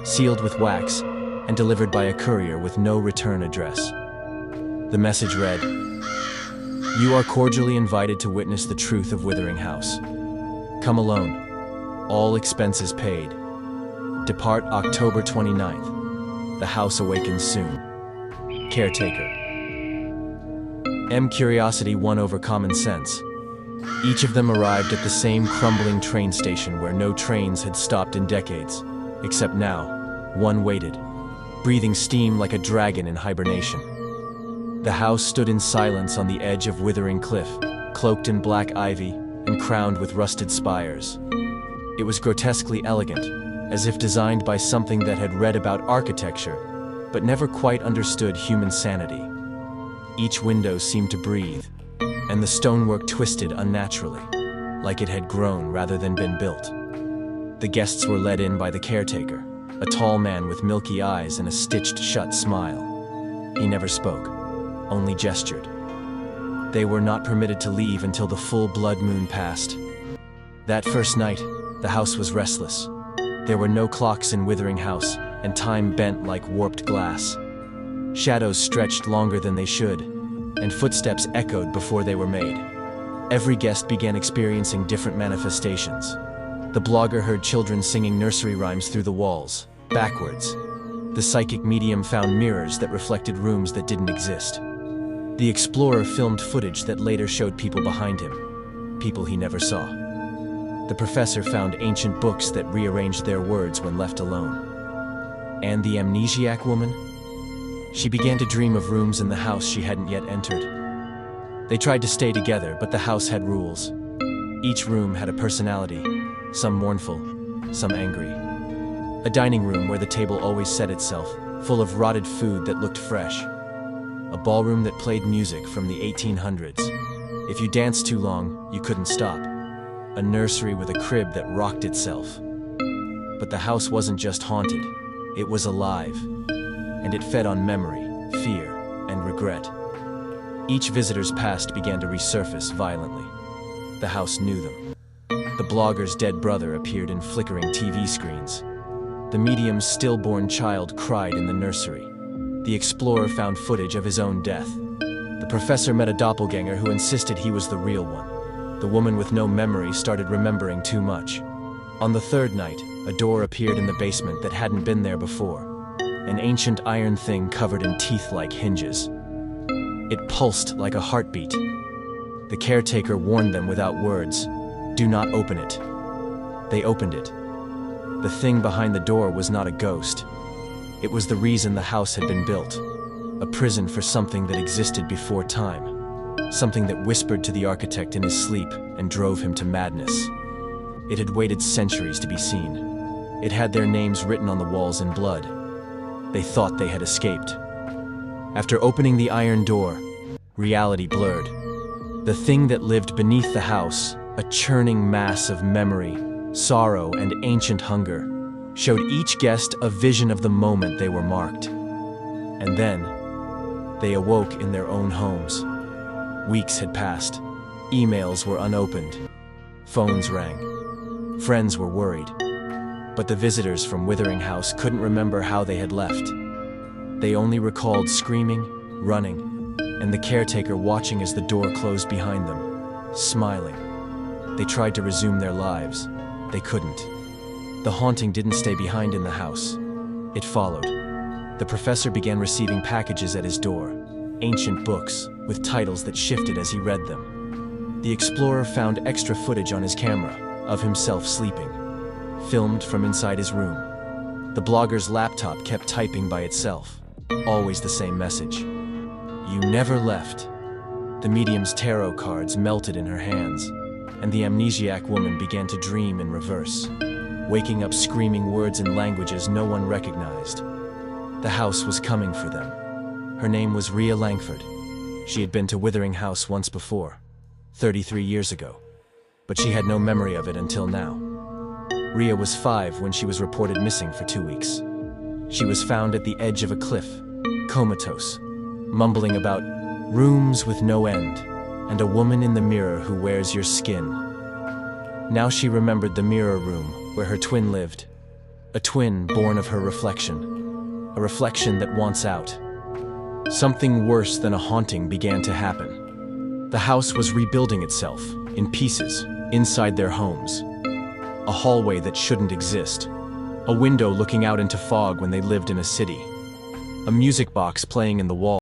sealed with wax, and delivered by a courier with no return address. The message read, "You are cordially invited to witness the truth of Withering House. Come alone. All expenses paid. Depart October 29th. The house awakens soon. Caretaker." Curiosity won over common sense. Each of them arrived at the same crumbling train station where no trains had stopped in decades. Except now, one waited, breathing steam like a dragon in hibernation. The house stood in silence on the edge of Withering Cliff, cloaked in black ivy and crowned with rusted spires. It was grotesquely elegant, as if designed by something that had read about architecture, but never quite understood human sanity. Each window seemed to breathe, and the stonework twisted unnaturally, like it had grown rather than been built. The guests were led in by the caretaker, a tall man with milky eyes and a stitched-shut smile. He never spoke, only gestured. They were not permitted to leave until the full blood moon passed. That first night, the house was restless. There were no clocks in Withering House, and time bent like warped glass. Shadows stretched longer than they should, and footsteps echoed before they were made. Every guest began experiencing different manifestations. The blogger heard children singing nursery rhymes through the walls, backwards. The psychic medium found mirrors that reflected rooms that didn't exist. The explorer filmed footage that later showed people behind him, people he never saw. The professor found ancient books that rearranged their words when left alone. And the amnesiac woman? She began to dream of rooms in the house she hadn't yet entered. They tried to stay together, but the house had rules. Each room had a personality, some mournful, some angry. A dining room where the table always set itself, full of rotted food that looked fresh. A ballroom that played music from the 1800s. If you danced too long, you couldn't stop. A nursery with a crib that rocked itself. But the house wasn't just haunted, it was alive. And it fed on memory, fear, and regret. Each visitor's past began to resurface violently. The house knew them. The blogger's dead brother appeared in flickering TV screens. The medium's stillborn child cried in the nursery. The explorer found footage of his own death. The professor met a doppelganger who insisted he was the real one. The woman with no memory started remembering too much. On the third night, a door appeared in the basement that hadn't been there before. An ancient iron thing covered in teeth-like hinges. It pulsed like a heartbeat. The caretaker warned them without words, "Do not open it." They opened it. The thing behind the door was not a ghost. It was the reason the house had been built. A prison for something that existed before time. Something that whispered to the architect in his sleep and drove him to madness. It had waited centuries to be seen. It had their names written on the walls in blood. They thought they had escaped. After opening the iron door, reality blurred. The thing that lived beneath the house, a churning mass of memory, sorrow, and ancient hunger, showed each guest a vision of the moment they were marked. And then, they awoke in their own homes. Weeks had passed. Emails were unopened. Phones rang. Friends were worried. But the visitors from Withering House couldn't remember how they had left. They only recalled screaming, running, and the caretaker watching as the door closed behind them, smiling. They tried to resume their lives. They couldn't. The haunting didn't stay behind in the house. It followed. The professor began receiving packages at his door, ancient books with titles that shifted as he read them. The explorer found extra footage on his camera of himself sleeping, filmed from inside his room. The blogger's laptop kept typing by itself, always the same message. "You never left." The medium's tarot cards melted in her hands, and the amnesiac woman began to dream in reverse, waking up screaming words in languages no one recognized. The house was coming for them. Her name was Rhea Langford. She had been to Withering House once before, 33 years ago, but she had no memory of it until now. Rhea was 5 when she was reported missing for 2 weeks. She was found at the edge of a cliff, comatose, mumbling about rooms with no end, and a woman in the mirror who wears your skin. Now she remembered the mirror room where her twin lived. A twin born of her reflection. A reflection that wants out. Something worse than a haunting began to happen. The house was rebuilding itself, in pieces, inside their homes. A hallway that shouldn't exist. A window looking out into fog when they lived in a city. A music box playing in the wall.